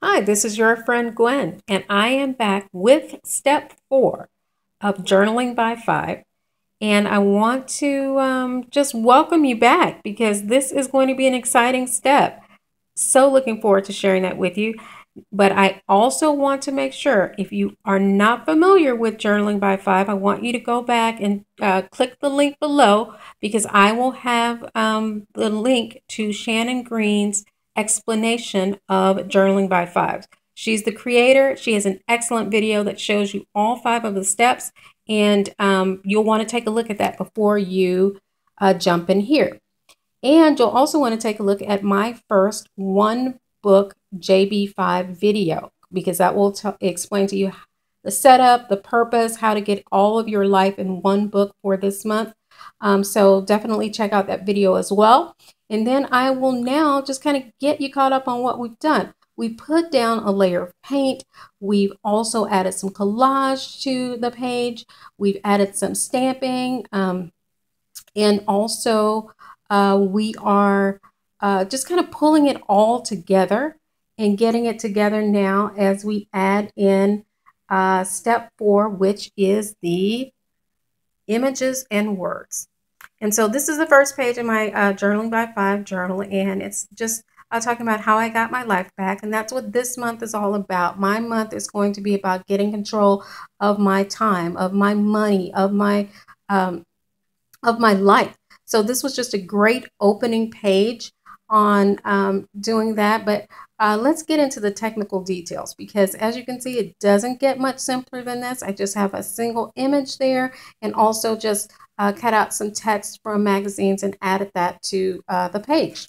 Hi, this is your friend Gwen, and I am back with step 4 of Journaling by 5. And I want to just welcome you back because this is going to be an exciting step. So looking forward to sharing that with you. But I also want to make sure if you are not familiar with Journaling by 5, I want you to go back and click the link below because I will have the link to Shannon Green's explanation of Journaling by 5. She's the creator. She has an excellent video that shows you all 5 of the steps, and you'll want to take a look at that before you jump in here. And you'll also want to take a look at my first OneBookJB5 video because that will explain to you the setup, the purpose, how to get all of your life in one book for this month. So definitely check out that video as well. And then I will now just kind of get you caught up on what we've done. We put down a layer of paint. We've also added some collage to the page. We've added some stamping and also we are just kind of pulling it all together and getting it together now as we add in step 4, which is the images and words. And so this is the first page of my Journaling by 5 journal, and it's just talking about how I got my life back. And that's what this month is all about. My month is going to be about getting control of my time, of my money, of my life. So this was just a great opening page on doing that. But let's get into the technical details because as you can see, it doesn't get much simpler than this. I just have a single image there and also just cut out some text from magazines and added that to the page.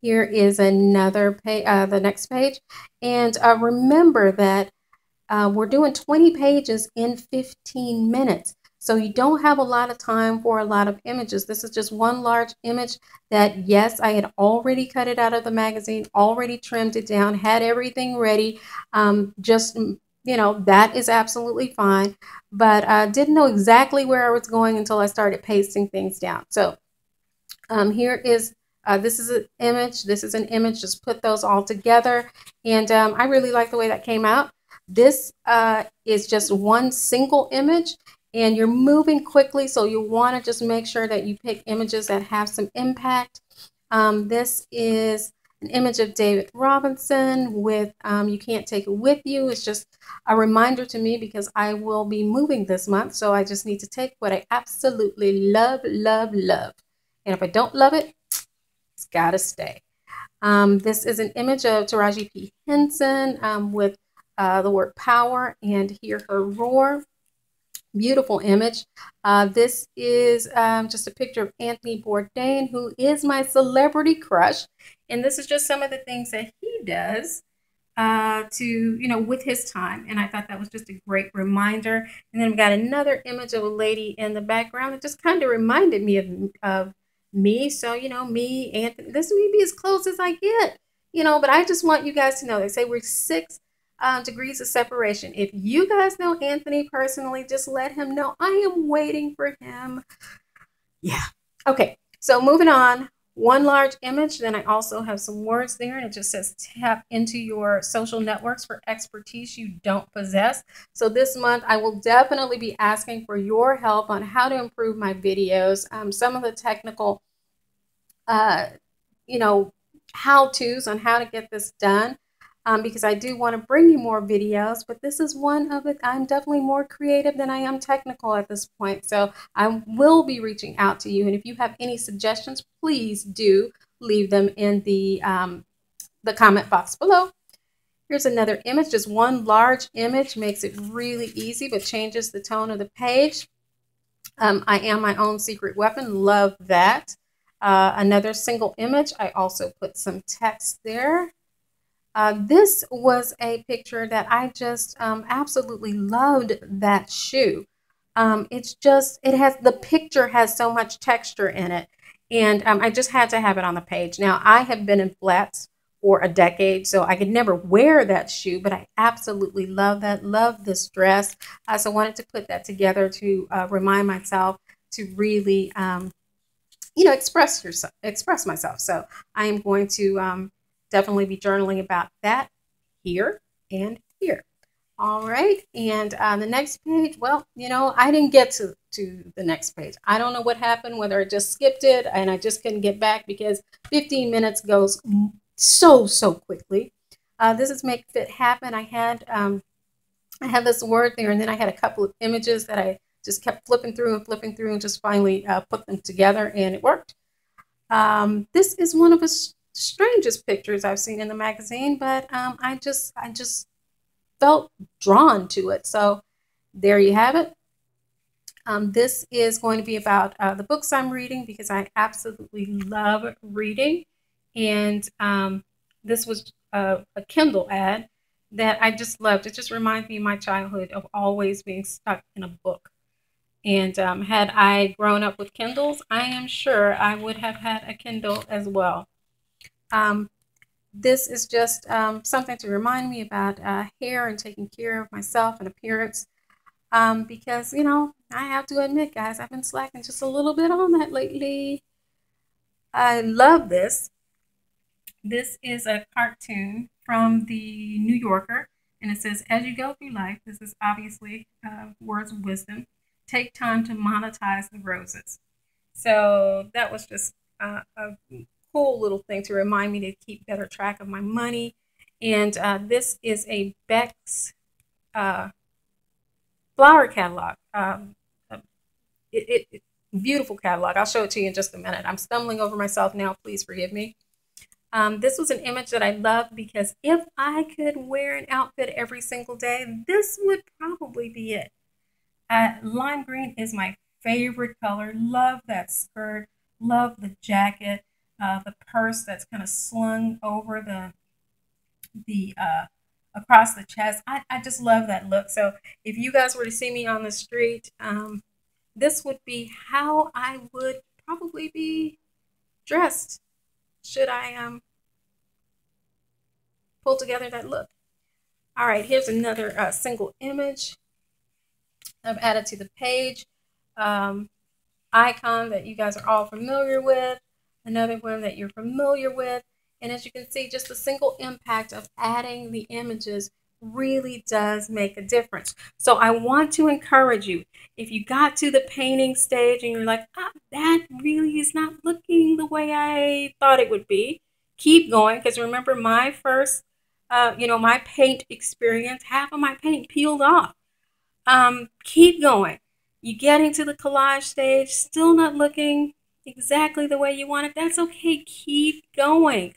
Here is another page, the next page. And remember that we're doing 20 pages in 15 minutes. So you don't have a lot of time for a lot of images. This is just one large image that, yes, I had already cut it out of the magazine, already trimmed it down, had everything ready. That is absolutely fine. But I didn't know exactly where I was going until I started pasting things down. So here is this is an image. This is an image. Just put those all together. And I really like the way that came out. This is just one single image. And you're moving quickly, so you want to just make sure that you pick images that have some impact. This is an image of David Robinson with You Can't Take It With You. It's just a reminder to me because I will be moving this month, so I just need to take what I absolutely love, love, love. And if I don't love it, it's got to stay. This is an image of Taraji P. Henson with the word power and Hear Her Roar. Beautiful image. This is just a picture of Anthony Bourdain, who is my celebrity crush. And this is just some of the things that he does with his time. And I thought that was just a great reminder. And then we got another image of a lady in the background that just kind of reminded me of me. So, me, Anthony, this may be as close as I get, but I just want you guys to know, they say we're 6 degrees of separation. If you guys know Anthony personally, just let him know. I am waiting for him. Yeah. Okay. So moving on, one large image. Then I also have some words there, and it just says tap into your social networks for expertise you don't possess. So this month, I will definitely be asking for your help on how to improve my videos. Some of the technical, how-tos on how to get this done. Because I do want to bring you more videos, but this is one of it. I'm definitely more creative than I am technical at this point. So I will be reaching out to you. And if you have any suggestions, please do leave them in the comment box below. Here's another image. Just one large image makes it really easy, but changes the tone of the page. I am my own secret weapon. Love that. Another single image. I also put some text there. This was a picture that I just absolutely loved that shoe. The picture has so much texture in it. And I just had to have it on the page. Now, I have been in flats for a decade, so I could never wear that shoe, but I absolutely love that. Love this dress. So I wanted to put that together to remind myself to really, express myself. So I am going to definitely be journaling about that here and here. All right, and the next page, well, you know, I didn't get to the next page. I don't know what happened, whether I just skipped it and I just couldn't get back because 15 minutes goes so quickly. This is Make Fit Happen. I had this word there, and then I had a couple of images that I just kept flipping through and just finally put them together, and it worked. This is one of the strangest pictures I've seen in the magazine, but I just felt drawn to it. So there you have it. This is going to be about the books I'm reading because I absolutely love reading. And this was a Kindle ad that I just loved. It just reminds me of my childhood of always being stuck in a book. And had I grown up with Kindles, I am sure I would have had a Kindle as well. This is just something to remind me about hair and taking care of myself and appearance. Because, you know, I have to admit, guys, I've been slacking just a little bit on that lately. I love this. This is a cartoon from the New Yorker, and it says, as you go through life, this is obviously words of wisdom, take time to monetize the roses. So that was just a cool little thing to remind me to keep better track of my money. And this is a Beck's flower catalog. Beautiful catalog. I'll show it to you in just a minute. I'm stumbling over myself now. Please forgive me. This was an image that I loved because if I could wear an outfit every single day, this would probably be it. Lime green is my favorite color. Love that skirt. Love the jacket. The purse that's kind of slung over the across the chest. I just love that look. So if you guys were to see me on the street, this would be how I would probably be dressed should I pull together that look. All right, here's another single image I've added to the page. Icon that you guys are all familiar with. Another one that you're familiar with. And as you can see, just the single impact of adding the images really does make a difference. So I want to encourage you, if you got to the painting stage and you're like, that really is not looking the way I thought it would be, keep going. Because remember my first, my paint experience, half of my paint peeled off. Keep going. You getting to the collage stage, still not looking exactly the way you want it. That's okay. Keep going.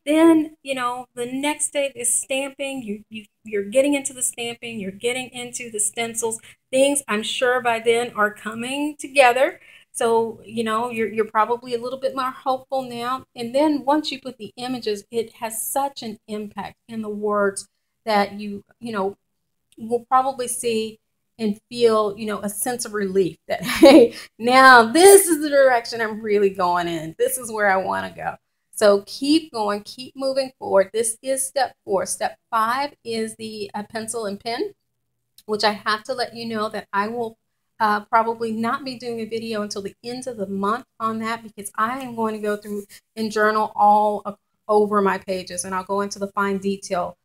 Then, the next stage is stamping. You're getting into the stamping. You're getting into the stencils. Things I'm sure by then are coming together. So, you're probably a little bit more hopeful now. And then once you put the images, it has such an impact in the words that you will probably see and feel, a sense of relief that, hey, now this is the direction I'm really going in. This is where I want to go. So keep going, keep moving forward. This is step 4. Step 5 is the pencil and pen, which I have to let you know that I will probably not be doing a video until the end of the month on that, because I am going to go through and journal all over my pages, and I'll go into the fine detail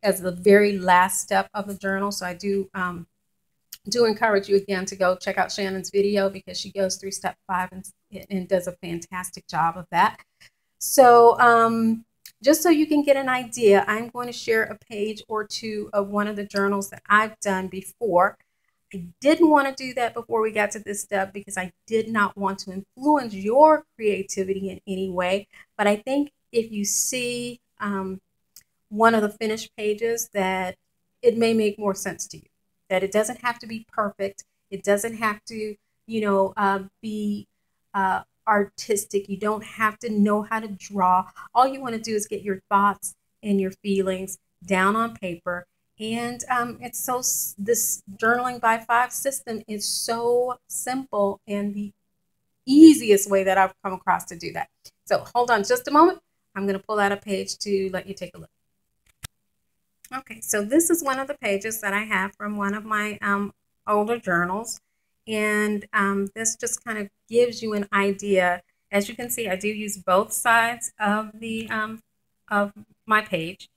as the very last step of the journal. So I do encourage you again to go check out Shannon's video, because she goes through step 5 and does a fantastic job of that. So just so you can get an idea, I'm going to share a page or two of one of the journals that I've done before. I didn't want to do that before we got to this step because I did not want to influence your creativity in any way. But I think if you see one of the finished pages, that it may make more sense to you, that it doesn't have to be perfect. It doesn't have to, be artistic. You don't have to know how to draw. All you want to do is get your thoughts and your feelings down on paper. And this journaling by 5 system is so simple and the easiest way that I've come across to do that. So hold on just a moment. I'm going to pull out a page to let you take a look. Okay, so this is one of the pages that I have from one of my older journals. And this just kind of gives you an idea. As you can see, I do use both sides of the of my page.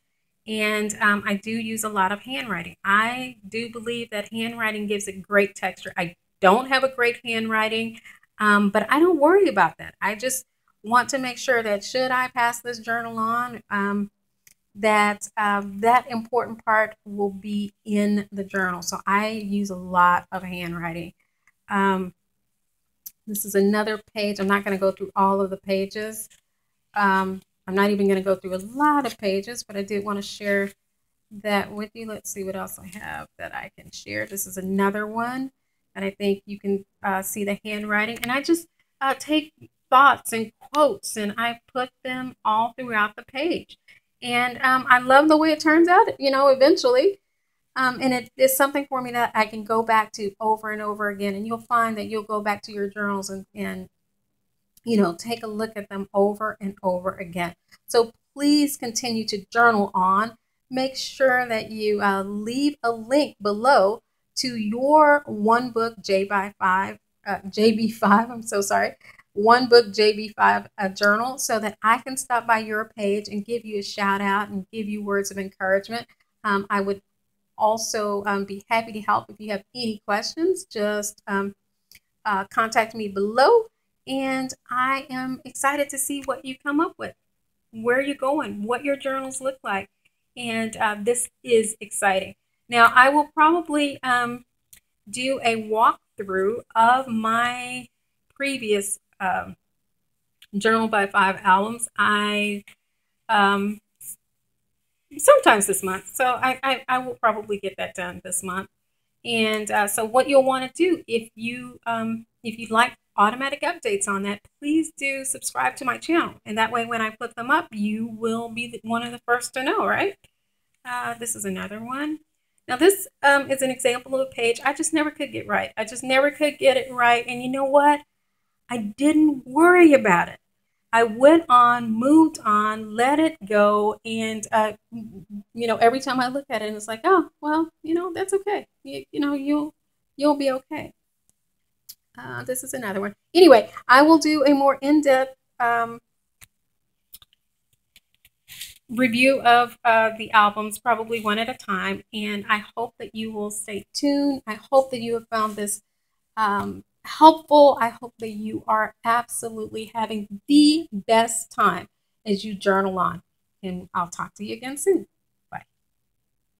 And I do use a lot of handwriting. I do believe that handwriting gives it great texture. I don't have a great handwriting, but I don't worry about that. I just want to make sure that should I pass this journal on, that important part will be in the journal. So I use a lot of handwriting. This is another page. I'm not going to go through all of the pages. I'm not even going to go through a lot of pages, but I did want to share that with you. Let's see what else I have that I can share. This is another one, and I think you can see the handwriting. And I just take thoughts and quotes, and I put them all throughout the page. And I love the way it turns out, eventually. And it is something for me that I can go back to over and over again. And you'll find that you'll go back to your journals and take a look at them over and over again. So please continue to journal on. Make sure that you leave a link below to your OneBookJB5, JB5, I'm so sorry, OneBookJB5 journal, so that I can stop by your page and give you a shout out and give you words of encouragement. I would also be happy to help. If you have any questions, just contact me below, and I am excited to see what you come up with, where you're going, what your journals look like, and this is exciting. Now, I will probably do a walkthrough of my previous Journal by 5 albums. Sometimes this month, so I will probably get that done this month. And so what you'll want to do, if you'd like automatic updates on that, please do subscribe to my channel, and that way when I put them up, you will be one of the first to know, right? This is another one. Now this is an example of a page I just never could get right. I just never could get it right, and you know what? I didn't worry about it. I went on, moved on, let it go, and every time I look at it, it's like, oh, well, that's okay. You'll be okay. This is another one. Anyway, I will do a more in-depth review of the albums, probably one at a time, and I hope that you will stay tuned. I hope that you have found this helpful. I hope that you are absolutely having the best time as you journal on, and I'll talk to you again soon.